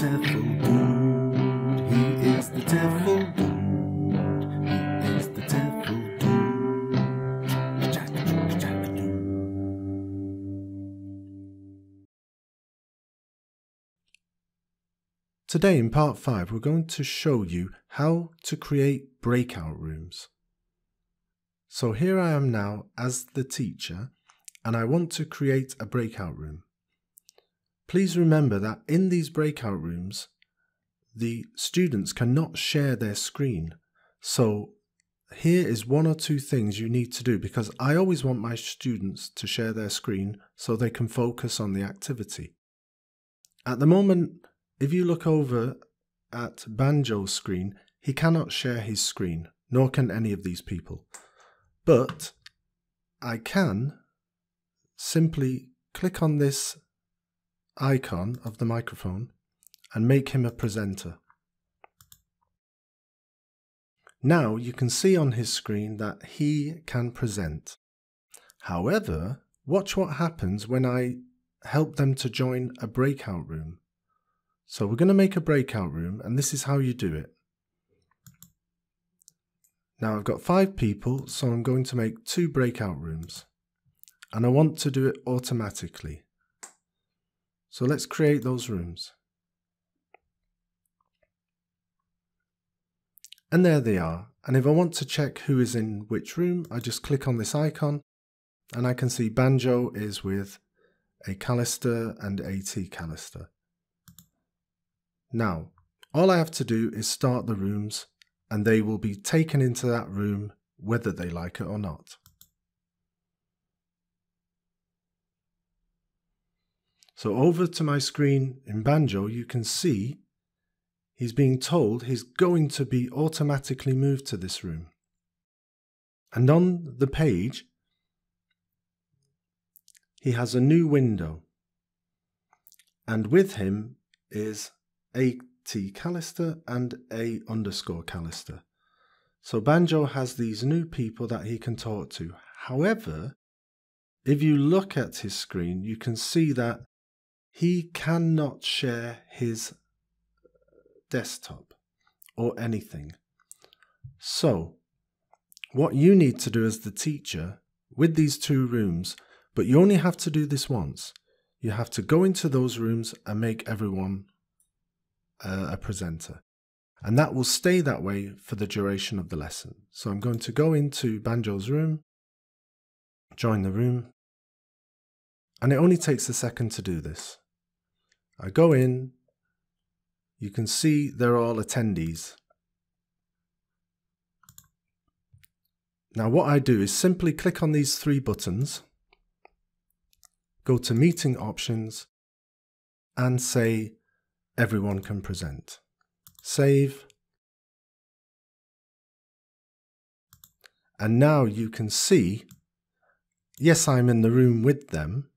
Tefl-Dude. He is the Tefl-Dude. He is the Tefl-Dude. Jack-a-dude. Today in part 5 we're going to show you how to create breakout rooms. So here I am now as the teacher and I want to create a breakout room. Please remember that in these breakout rooms, the students cannot share their screen. So here is one or two things you need to do, because I always want my students to share their screen so they can focus on the activity. At the moment, if you look over at Banjo's screen, he cannot share his screen, nor can any of these people. But I can simply click on this icon of the microphone and make him a presenter. Now you can see on his screen that he can present. However, watch what happens when I help them to join a breakout room. So we're going to make a breakout room, and this is how you do it. Now I've got 5 people, so I'm going to make 2 breakout rooms. And I want to do it automatically. So let's create those rooms. And there they are. And if I want to check who is in which room, I just click on this icon and I can see Banjo is with A. Callister and A.T. Callister. Now, all I have to do is start the rooms and they will be taken into that room whether they like it or not. So over to my screen in Banjo, you can see he's being told he's going to be automatically moved to this room. And on the page, he has a new window. And with him is A.T. Callister and A_Callister. So Banjo has these new people that he can talk to. However, if you look at his screen, you can see that he cannot share his desktop or anything. So what you need to do as the teacher with these 2 rooms, but you only have to do this once, you have to go into those rooms and make everyone a presenter, and that will stay that way for the duration of the lesson. So I'm going to go into Banjo's room, join the room, and it only takes a second to do this. I go in, you can see they're all attendees. Now what I do is simply click on these 3 buttons, go to meeting options and say everyone can present. Save. And now you can see, yes, I'm in the room with them,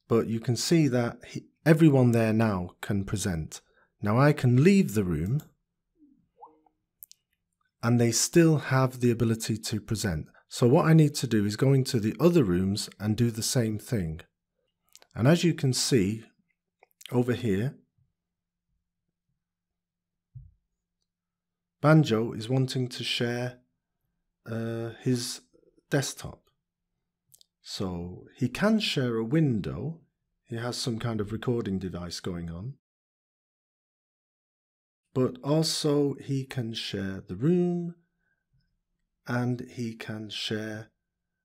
but you can see that everyone there now can present. Now I can leave the room and they still have the ability to present. So what I need to do is go into the other rooms and do the same thing. And as you can see over here, Banjo is wanting to share his desktop. So he can share a window. He has some kind of recording device going on. But also he can share the room and he can share,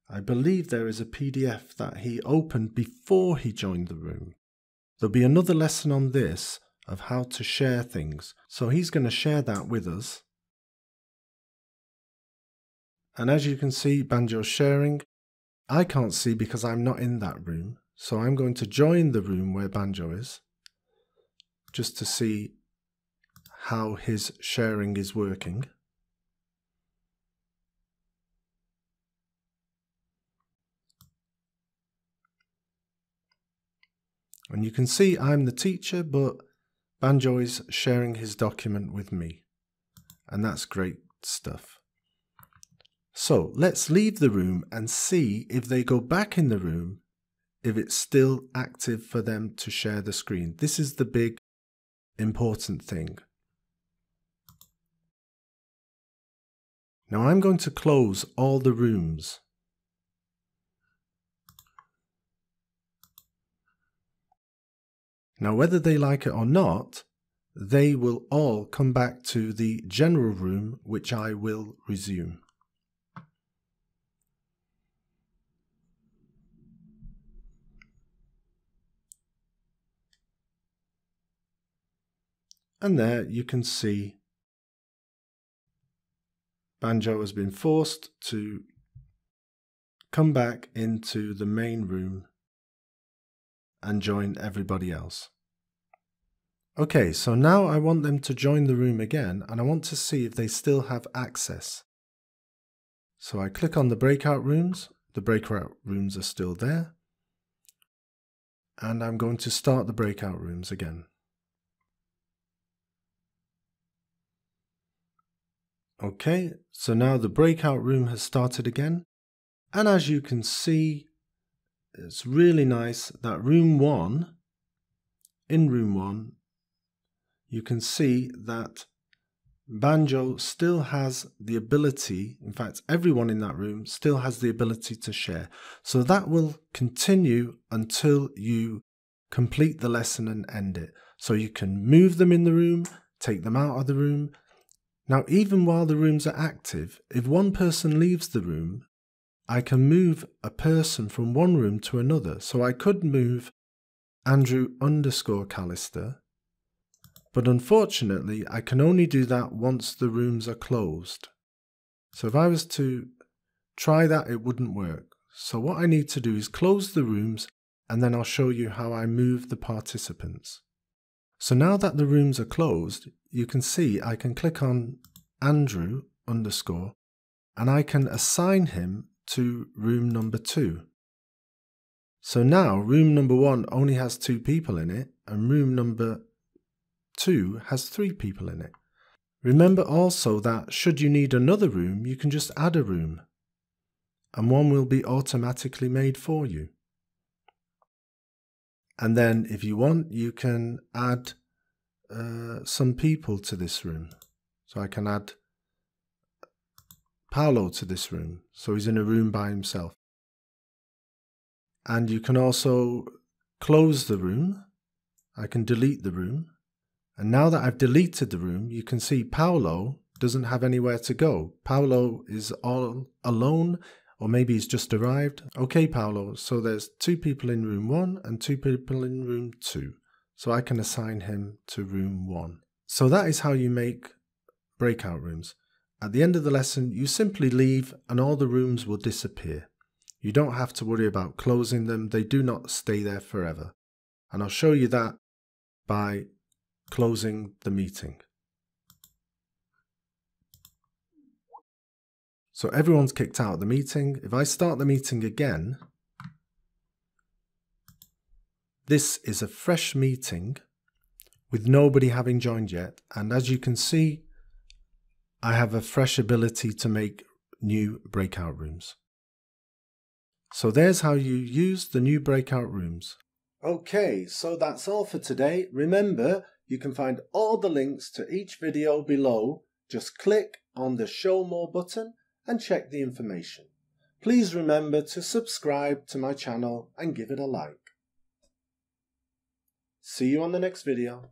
I believe there is a PDF that he opened before he joined the room. There'll be another lesson on this of how to share things. So he's going to share that with us. And as you can see, Banjo's sharing. I can't see because I'm not in that room. So I'm going to join the room where Banjo is, just to see how his sharing is working. And you can see I'm the teacher, but Banjo is sharing his document with me. And that's great stuff. So let's leave the room and see if they go back in the room, if it's still active for them to share the screen. This is the big important thing. Now I'm going to close all the rooms. Now whether they like it or not, they will all come back to the general room, which I will resume. And there you can see Banjo has been forced to come back into the main room and join everybody else. Okay, so now I want them to join the room again, and I want to see if they still have access. So I click on the breakout rooms. The breakout rooms are still there. And I'm going to start the breakout rooms again. Okay, so now the breakout room has started again. And as you can see, it's really nice that in room 1, you can see that Banjo still has the ability, in fact everyone in that room still has the ability to share. So that will continue until you complete the lesson and end it. So you can move them in the room, take them out of the room. Now even while the rooms are active, if one person leaves the room, I can move a person from one room to another. So I could move Andrew_Callister, but unfortunately I can only do that once the rooms are closed. So if I was to try that, it wouldn't work. So what I need to do is close the rooms, and then I'll show you how I move the participants. So now that the rooms are closed, you can see I can click on Andrew_, and I can assign him to room number 2. So now room number 1 only has 2 people in it, and room number 2 has 3 people in it. Remember also that should you need another room, you can just add a room, and one will be automatically made for you. And then if you want, you can add some people to this room. So I can add Paolo to this room, so he's in a room by himself. And you can also close the room. I can delete the room. And now that I've deleted the room, you can see Paolo doesn't have anywhere to go. Paolo is all alone, or maybe he's just arrived. Okay, Paolo, so there's 2 people in room 1 and 2 people in room 2. So I can assign him to room 1. So that is how you make breakout rooms. At the end of the lesson, you simply leave and all the rooms will disappear. You don't have to worry about closing them. They do not stay there forever. And I'll show you that by closing the meeting. So everyone's kicked out of the meeting. If I start the meeting again, this is a fresh meeting with nobody having joined yet. And as you can see, I have a fresh ability to make new breakout rooms. So there's how you use the new breakout rooms. Okay, so that's all for today. Remember, you can find all the links to each video below. Just click on the Show More button and check the information. Please remember to subscribe to my channel and give it a like. See you on the next video.